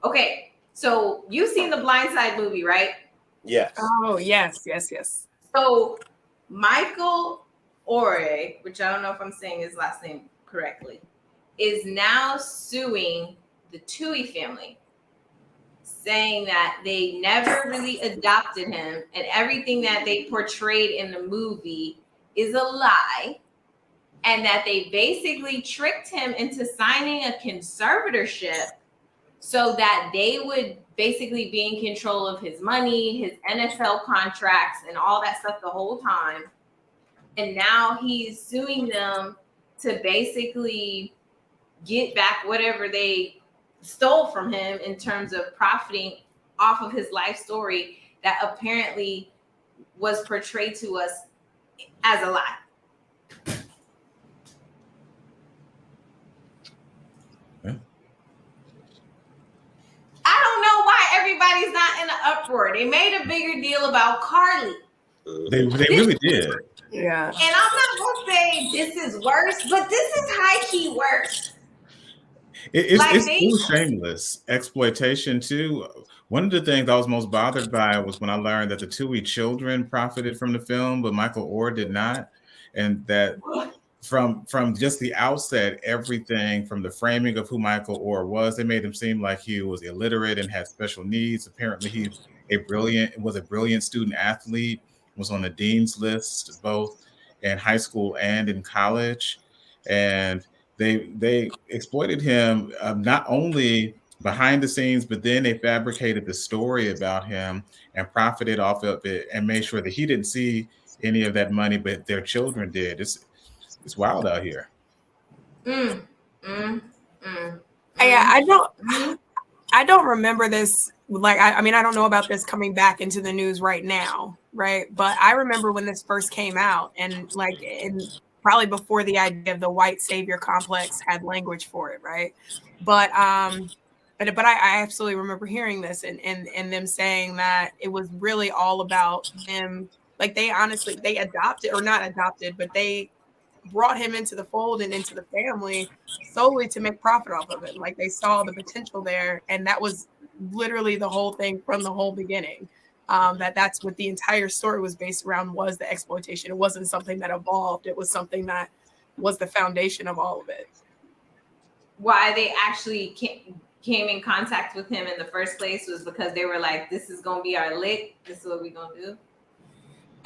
Okay, so you've seen the Blindside movie, right? Yes. Oh, yes. So Michael Oher, which I don't know if I'm saying his last name correctly, is now suing the Tuohy family, saying that they never really adopted him and everything that they portrayed in the movie is a lie, and that they basically tricked him into signing a conservatorship so that they would basically be in control of his money, his NFL contracts, and all that stuff the whole time. And now he's suing them to basically get back whatever they stole from him in terms of profiting off of his life story that apparently was portrayed to us as a lie. I don't know why everybody's not in an uproar. They made a bigger deal about Carly. They really did. Yeah. And I'm not going to say this is worse, but this is high-key worse. It's Shameless exploitation too. One of the things I was most bothered by was when I learned that the Tuohy children profited from the film, but Michael Oher did not, and that from just the outset, everything from the framing of who Michael Oher was, they made him seem like he was illiterate and had special needs. Apparently, he was a brilliant student athlete, was on the dean's list both in high school and in college, and they exploited him not only behind the scenes, but then they fabricated the story about him and profited off of it and made sure that he didn't see any of that money, but their children did. It's wild out here. Yeah, I don't remember this. Like, I mean, I don't know about this coming back into the news right now, right? But I remember when this first came out, and like, probably before the idea of the white savior complex had language for it, right? But I absolutely remember hearing this and them saying that it was really all about him. Like, they adopted, or not adopted, but they brought him into the fold and into the family solely to make profit off of it. Like, they saw the potential there, and that was literally the whole thing from the whole beginning. That's what the entire story was based around, was the exploitation. It wasn't something that evolved. It was something that was the foundation of all of it. Why they actually came in contact with him in the first place was because they were like, this is going to be our lick. This is what we're going to do.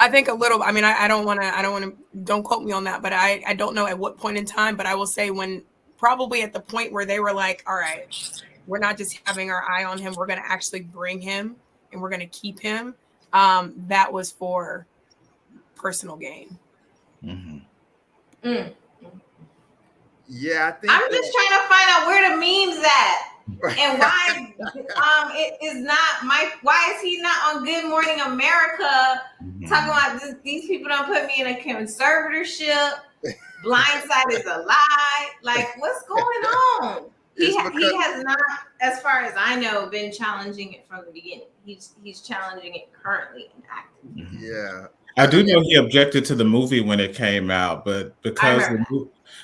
I think a little, I mean, I don't want to, don't quote me on that, but I don't know at what point in time, but I will say when probably at the point where they were like, all right, we're not just having our eye on him. We're going to actually bring him and we're going to keep him. That was for personal gain. Mm-hmm. Yeah, I think I'm just trying to find out where the meme's at. And why it is not why is he not on Good Morning America talking about these people don't put me in a conservatorship, Blindside is a lie, like what's going on? He has not, as far as I know, been challenging it from the beginning. He's challenging it currently and actively. Yeah, I do know he objected to the movie when it came out, but because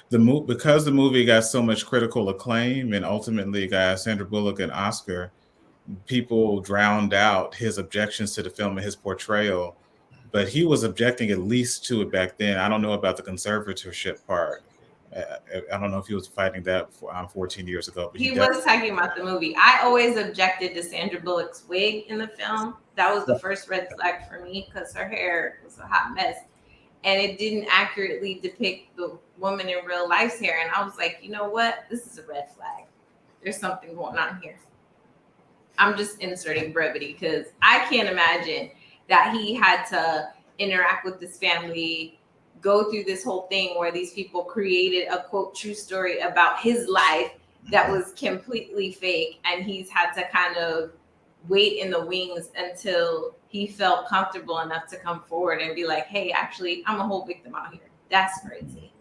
the movie got so much critical acclaim and ultimately got Sandra Bullock an Oscar, people drowned out his objections to the film and his portrayal. But he was objecting at least to it back then. I don't know about the conservatorship part. I don't know if he was fighting that 14 years ago. But he was talking about the movie. I always objected to Sandra Bullock's wig in the film. That was the first red flag for me because her hair was a hot mess. And it didn't accurately depict the woman in real life's hair. And I was like, you know what? This is a red flag. There's something going on here. I'm just inserting brevity because I can't imagine that he had to interact with this family, go through this whole thing where these people created a quote true story about his life that was completely fake. And he's had to kind of wait in the wings until he felt comfortable enough to come forward and be like, hey, actually, I'm a whole victim out here. That's crazy.